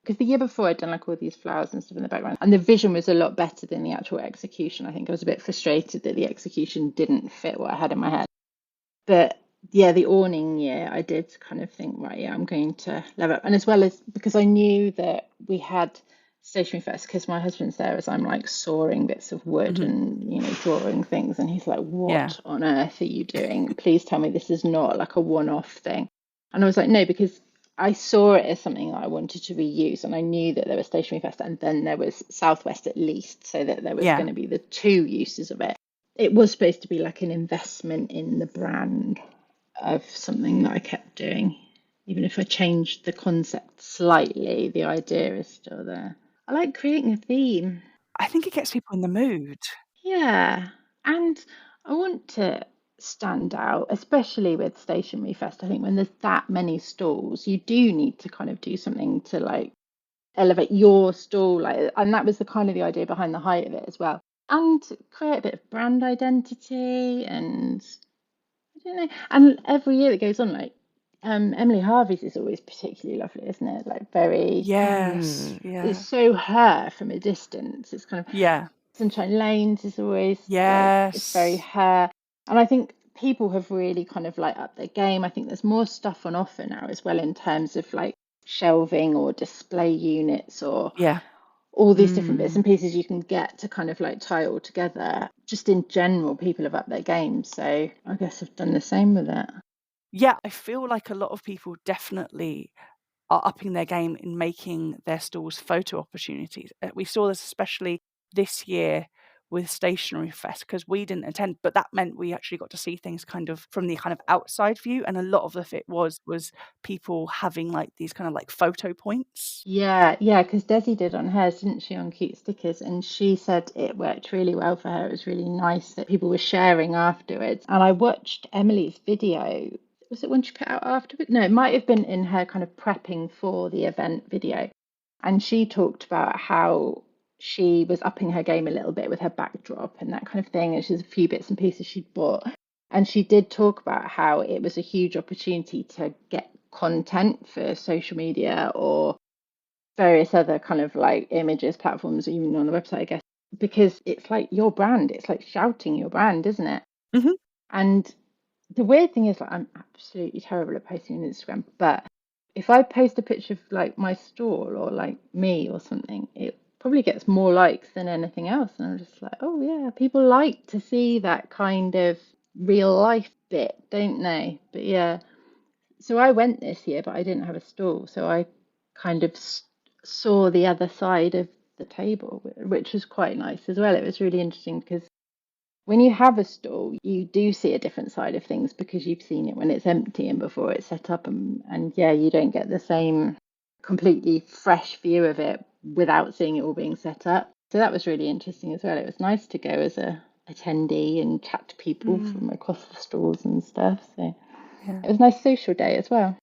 Because the year before I'd done like all these flowers and stuff in the background, and the vision was a lot better than the actual execution. I think I was a bit frustrated that the execution didn't fit what I had in my head. But yeah, the awning year, I did kind of think, right, yeah, I'm going to level up. And as well as because I knew that we had Stationery Fest, because my husband's there as I'm like sawing bits of wood and, drawing things. And he's like, what on earth are you doing? Please tell me this is not like a one-off thing. And I was like, no, because I saw it as something that I wanted to reuse. And I knew that there was Stationery Fest and then there was Southwest at least, so that there was going to be the two uses of it. It was supposed to be like an investment in the brand of something that I kept doing. Even if I changed the concept slightly, the idea is still there. I like creating a theme. I think it gets people in the mood. Yeah. And I want to stand out, especially with Stationery Fest. I think when there's that many stalls, you do need to kind of do something to like elevate your stall. And that was the kind of the idea behind the height of it as well. And create a bit of brand identity, and I don't know. And every year that goes on, like Emily Harvey's is always particularly lovely, isn't it? Like very it's so her from a distance. It's kind of Sunshine Lanes is always it's very her. And I think people have really kind of like upped their game. I think there's more stuff on offer now as well in terms of like shelving or display units or Yeah. all these different bits and pieces you can get to kind of like tie it all together. Just in general, people have upped their game. So I guess I've done the same with it. Yeah, I feel like a lot of people definitely are upping their game in making their stalls photo opportunities. We saw this especially this year with Stationery Fest because we didn't attend, but that meant we actually got to see things kind of from the kind of outside view, and a lot of it was people having like these kind of like photo points. Yeah, because Desi did on hers, didn't she, on Cute Stickers? And she said it worked really well for her. It was really nice that people were sharing afterwards. And I watched Emily's video. Was it when she put out afterwards? No, it might have been in her kind of prepping for the event video. And she talked about how she was upping her game a little bit with her backdrop and that kind of thing. And she's a few bits and pieces she'd bought. And she did talk about how it was a huge opportunity to get content for social media or various other kind of like images platforms, even on the website, I guess, because it's like your brand. It's like shouting your brand, isn't it? Mhm. And the weird thing is, like, I'm absolutely terrible at posting on Instagram, but if I post a picture of like my stall or like me or something, it probably gets more likes than anything else. And I'm just like, oh yeah, people like to see that kind of real life bit, don't they? But yeah, so I went this year, but I didn't have a stall, so I kind of saw the other side of the table, which was quite nice as well. It was really interesting because when you have a stall, you do see a different side of things because you've seen it when it's empty and before it's set up, and yeah, you don't get the same completely fresh view of it without seeing it all being set up. So that was really interesting as well. It was nice to go as a attendee and chat to people from across the stalls and stuff. So Yeah. it was a nice social day as well.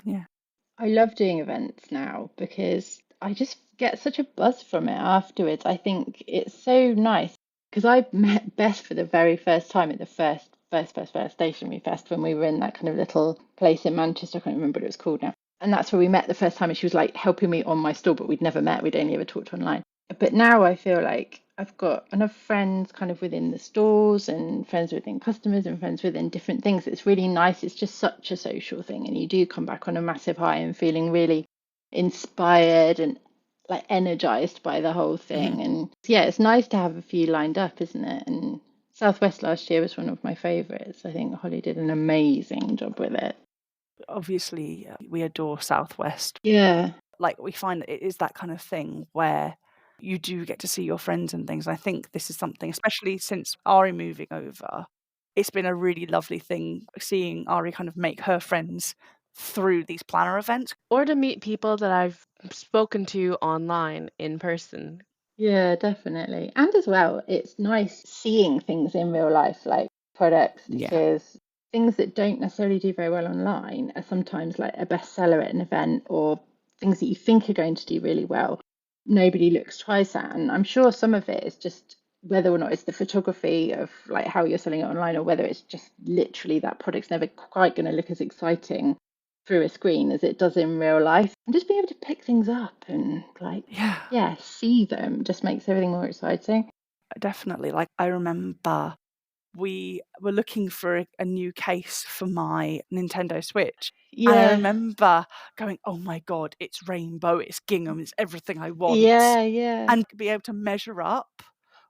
Yeah. I love doing events now because I just get such a buzz from it afterwards. I think it's so nice because I met Beth for the very first time at the first Stationery Fest when we were in that kind of little place in Manchester. I can't remember what it was called now. And that's where we met the first time. And she was like helping me on my stall, but we'd never met. We'd only ever talked online. But now I feel like I've got enough friends kind of within the stores and friends within customers and friends within different things. It's really nice. It's just such a social thing. And you do come back on a massive high and feeling really inspired and like energized by the whole thing. And yeah, it's nice to have a few lined up, isn't it? And Southwest last year was one of my favorites. I think Holly did an amazing job with it. Obviously, we adore Southwest. Yeah. Like we find that it is that kind of thing where you do get to see your friends and things. I think this is something, especially since Ari moving over, it's been a really lovely thing seeing Ari kind of make her friends through these planner events. Or to meet people that I've spoken to online in person. Yeah, definitely. And as well, it's nice seeing things in real life, like products, Yeah. because things that don't necessarily do very well online are sometimes like a bestseller at an event, or things that you think are going to do really well, nobody looks twice at. And I'm sure some of it is just whether or not it's the photography of like how you're selling it online, or whether it's just literally that product's never quite going to look as exciting through a screen as it does in real life. And just being able to pick things up and like, yeah, see them just makes everything more exciting. Definitely. Like I remember we were looking for a new case for my Nintendo Switch. And I Yeah. remember going, oh my God, it's rainbow, it's gingham, it's everything I want. Yeah. And to be able to measure up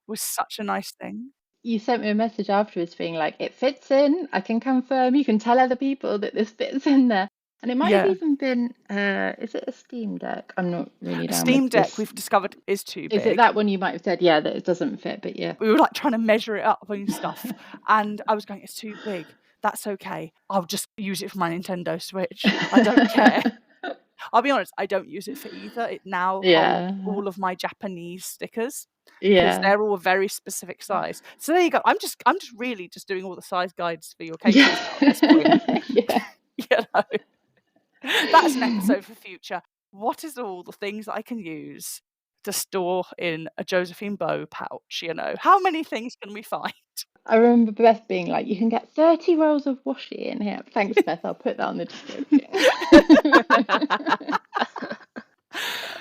was such a nice thing. You sent me a message afterwards being like, it fits in, I can confirm, you can tell other people that this fits in there. And it might have even been, is it a Steam Deck? I'm not really A down Steam with Deck this. we've discovered is too big. Is it that one you might have said, yeah, that it doesn't fit, but yeah. We were like trying to measure it up and stuff. And I was going, it's too big. That's okay. I'll just use it for my Nintendo Switch. I don't care. I'll be honest, I don't use it for either. It now holds all of my Japanese stickers because they're all a very specific size. So there you go. I'm just really just doing all the size guides for your cases now at this point. Yeah. You know, that's an episode for future. What is all the things that I can use to store in a Josephine Bow pouch? You know, how many things can we find? I remember Beth being like, you can get 30 rolls of washi in here. Thanks, Beth. I'll put that on the description.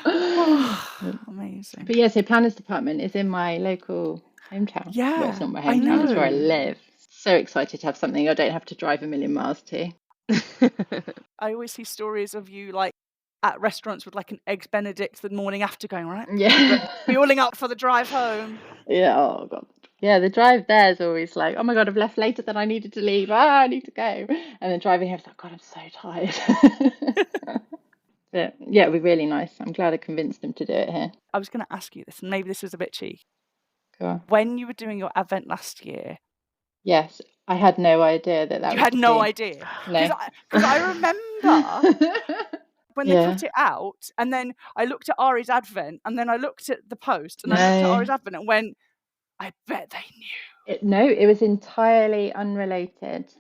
Oh, amazing. But yeah, so planners department is in my local hometown. Well, it's Yeah, not my I hometown, it's where I know. live. So excited to have something I don't have to drive a million miles to. I always see stories of you like at restaurants with like an eggs Benedict the morning after, going, right, Yeah. fueling up for the drive home. Yeah, oh God. Yeah, the drive there is always like, oh my God, I've left later than I needed to leave. Ah, I need to go. And then driving here, it's like, God, I'm so tired. But yeah, it'd be really nice. I'm glad I convinced him to do it here. I was going to ask you this, and maybe this is a bit cheeky. Go on. When you were doing your advent last year, Yes, I had no idea that you was had the no theme. idea. No. Because I remember when they Yeah. put it out, and then I looked at Ari's advent, and then I looked at the post, and I looked at No. Ari's advent and went, I bet they knew. No, it was entirely unrelated.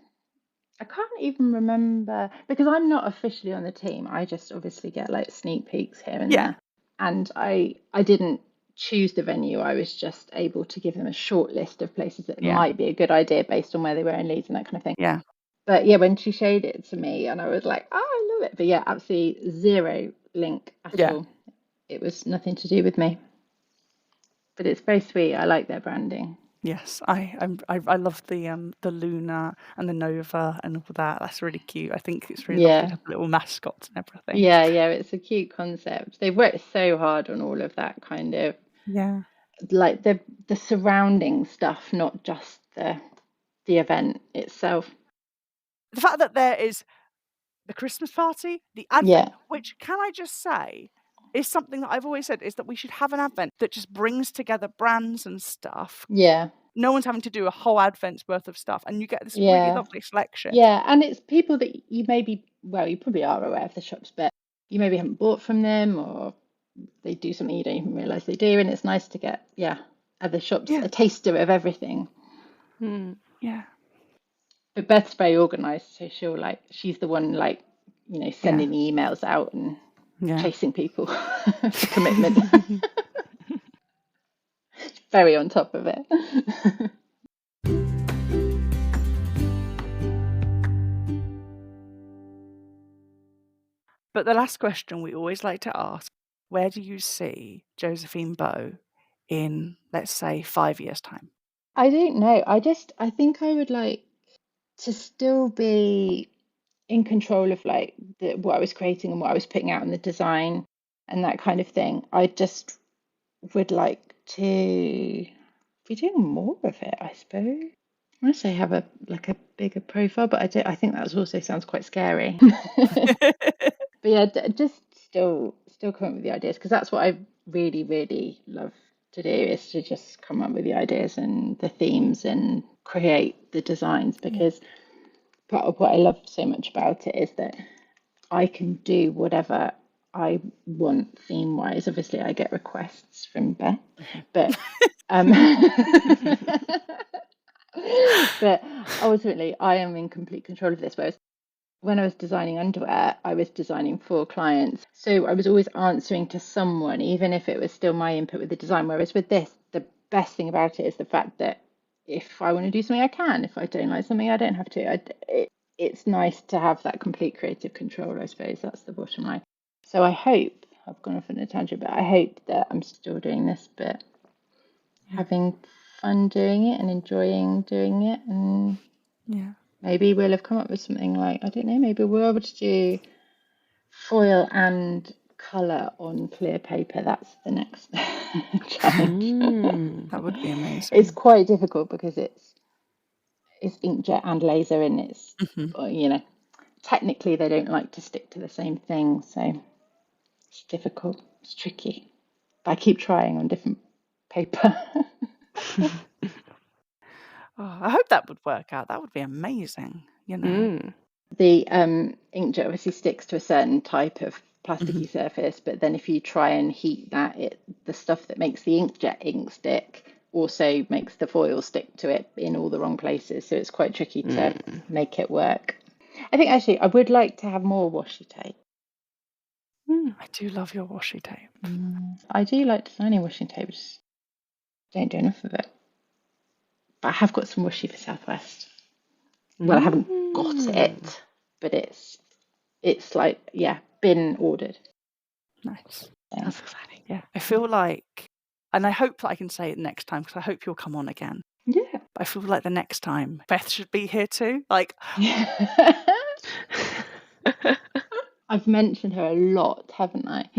I can't even remember because I'm not officially on the team. I just obviously get like sneak peeks here and Yeah. there. And I didn't choose the venue. I was just able to give them a short list of places that Yeah. might be a good idea based on where they were in Leeds and that kind of thing. Yeah. But yeah, when she showed it to me and I was like, oh, I love it. But yeah, absolutely zero link at all. It was nothing to do with me. But it's very sweet. I like their branding. Yes, I love the Luna and the Nova and all that. That's really cute. I think it's really lovely to have little mascots and everything. Yeah, it's a cute concept. They've worked so hard on all of that kind of like the surrounding stuff, not just the event itself. The fact that there is the Christmas party, the Advent, which, can I just say, is something that I've always said, is that we should have an Advent that just brings together brands and stuff. Yeah. No one's having to do a whole Advent's worth of stuff, and you get this really lovely selection. Yeah, and it's people that you maybe, well, you probably are aware of the shops, but you maybe haven't bought from them, or they do something you don't even realise they do, and it's nice to get, other shops, a taster of everything. Yeah. But Beth's very organised, so she's the one sending the emails out and chasing people for commitment. Very on top of it. But the last question we always like to ask, where do you see Josephine Bow in, let's say, 5 years' time? I don't know. I think I would like to still be in control of what I was creating and what I was putting out in the design and that kind of thing. I just would like to be doing more of it, I suppose. I want to say have a bigger profile, but I think that also sounds quite scary. But yeah, just still come up with the ideas, because that's what I really, really love to do, is to just come up with the ideas and the themes and create the designs, because part of what I love so much about it is that I can do whatever I want theme wise. Obviously I get requests from Beth, but but ultimately I am in complete control of this. Whereas when I was designing underwear, I was designing for clients, so I was always answering to someone, even if it was still my input with the design. Whereas with this, the best thing about it is the fact that if I want to do something, I can. If I don't like something, I don't have to. It's nice to have that complete creative control, I suppose. That's the bottom line. So I hope, I've gone off on a tangent, but I hope that I'm still doing this, but having fun doing it and enjoying doing it. And maybe we'll have come up with something like, I don't know, maybe we're able to do foil and colour on clear paper. That's the next challenge. That would be amazing. It's quite difficult because it's inkjet and laser, and it's technically they don't like to stick to the same thing, so it's difficult, it's tricky, but I keep trying on different paper. I hope that would work out. That would be amazing, The inkjet obviously sticks to a certain type of plasticky surface, but then if you try and heat that, the stuff that makes the inkjet ink stick also makes the foil stick to it in all the wrong places, so it's quite tricky to make it work. I think actually I would like to have more washi tape. I do love your washi tape. I do like designing washi tape, just don't do enough of it. But I have got some washi for Southwest. Well, I haven't got it, but it's been ordered. Nice. That's exciting. Yeah, I feel like And I hope that I can say it next time, because I hope you'll come on again. Yeah. But I feel like the next time Beth should be here too. Like, I've mentioned her a lot, haven't I?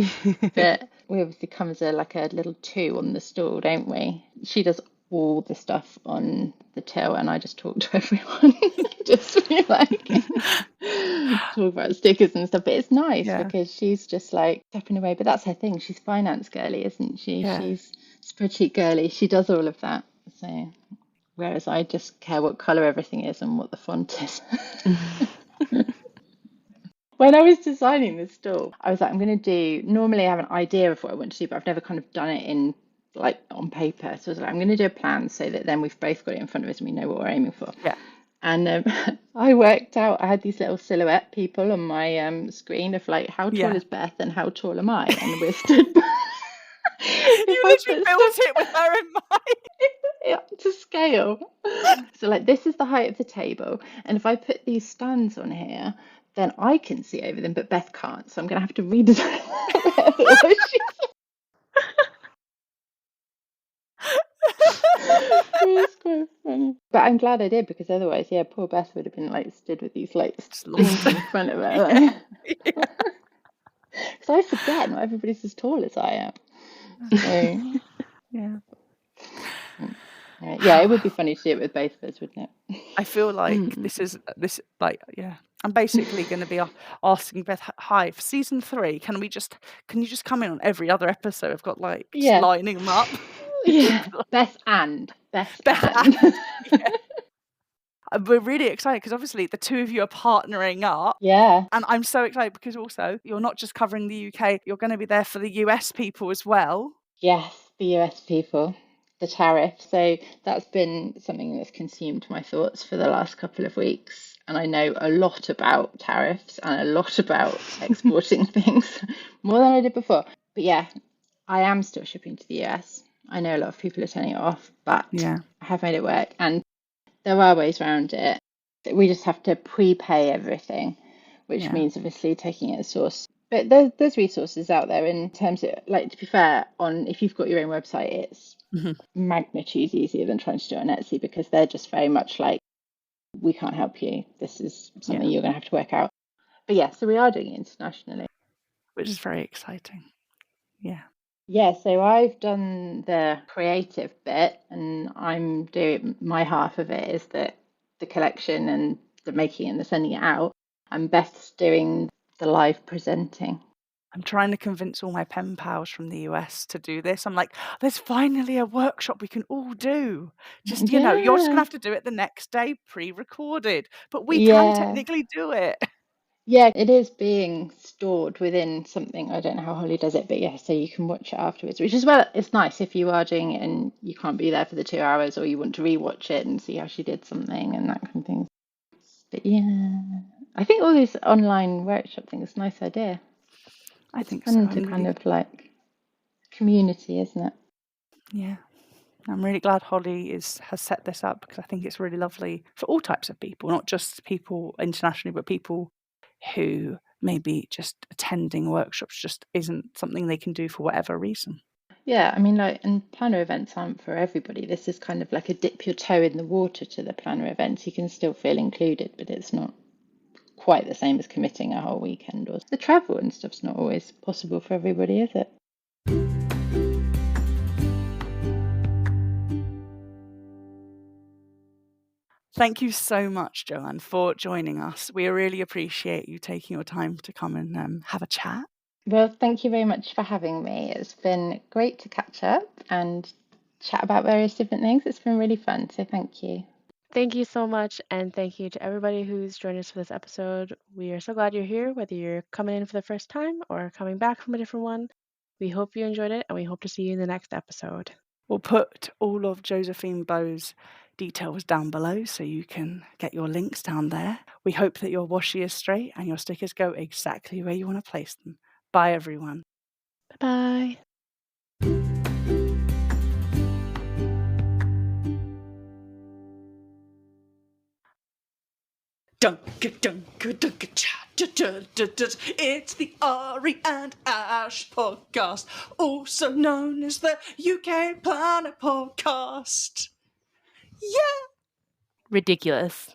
But we obviously come as a little 2 on the stool, don't we? She does all the stuff on the till, and I just talk to everyone. Just be like talk about stickers and stuff. But it's nice because she's just like stepping away. But that's her thing. She's finance girly, isn't she? Yeah. She's spreadsheet girly. She does all of that. So whereas I just care what colour everything is and what the font is. When I was designing this stall, I was like, I'm going to do, normally I have an idea of what I want to do, but I've never kind of done it in like on paper. So I was like, I'm going to do a plan so that then we've both got it in front of us and we know what we're aiming for. Yeah. And I worked out, I had these little silhouette people on my screen of like, how tall is Beth and how tall am I? And we're stood. You literally built it with her in mind. To scale. So like, this is the height of the table. And if I put these stands on here, then I can see over them, but Beth can't. So I'm going to have to redesign that. It's quite funny. But I'm glad I did, because otherwise, yeah, poor Beth would have been like stood with these like things in front of her. Because I forget not everybody's as tall as I am. So, yeah. Yeah, it would be funny to do it with both of us, wouldn't it? I feel like I'm basically going to be asking Beth, hi, for season 3, can you just come in on every other episode? I've got like just lining them up. Yeah, Beth and. Yeah. We're really excited because obviously the 2 of you are partnering up. Yeah. And I'm so excited because also you're not just covering the UK, you're going to be there for the US people as well. Yes, the US people, the tariff. So that's been something that's consumed my thoughts for the last couple of weeks. And I know a lot about tariffs and a lot about exporting things, more than I did before. But yeah, I am still shipping to the US. I know a lot of people are turning it off, but I have made it work. And there are ways around it. We just have to prepay everything, which means obviously taking it as source. But there's resources out there in terms of, like, to be fair, if you've got your own website, it's magnitudes easier than trying to do it on Etsy, because they're just very much like, we can't help you. This is something you're going to have to work out. But yeah, so we are doing it internationally. Which is very exciting. Yeah. Yeah, so I've done the creative bit, and I'm doing my half of it is the collection and the making and the sending it out. And Beth's doing the live presenting. I'm trying to convince all my pen pals from the US to do this. I'm like, there's finally a workshop we can all do. Just, you're just going to have to do it the next day, pre-recorded. But we can technically do it. Yeah, it is being stored within something. I don't know how Holly does it, but yeah, so you can watch it afterwards, which is, well, it's nice if you are doing it and you can't be there for the 2 hours, or you want to rewatch it and see how she did something and that kind of thing. But yeah, I think all these online workshop things is a nice idea. I think so. Fun to kind of like community, isn't it? Yeah. I'm really glad Holly has set this up, because I think it's really lovely for all types of people, not just people internationally, but people who maybe just attending workshops just isn't something they can do for whatever reason. Yeah, I mean, like, and planner events aren't for everybody. This is kind of like a dip your toe in the water to the planner events. You can still feel included, but it's not quite the same as committing a whole weekend. Or the travel and stuff's not always possible for everybody, is it? Thank you so much, Joanne, for joining us. We really appreciate you taking your time to come and have a chat. Well, thank you very much for having me. It's been great to catch up and chat about various different things. It's been really fun, so thank you. Thank you so much, and thank you to everybody who's joined us for this episode. We are so glad you're here, whether you're coming in for the first time or coming back from a different one. We hope you enjoyed it, and we hope to see you in the next episode. We'll put all of Josephine Bow's details down below so you can get your links down there. We hope that your washi is straight and your stickers go exactly where you want to place them. Bye, everyone. Bye-bye. It's the Ari and Ash podcast, also known as the UK Planet Podcast. Yeah! Ridiculous.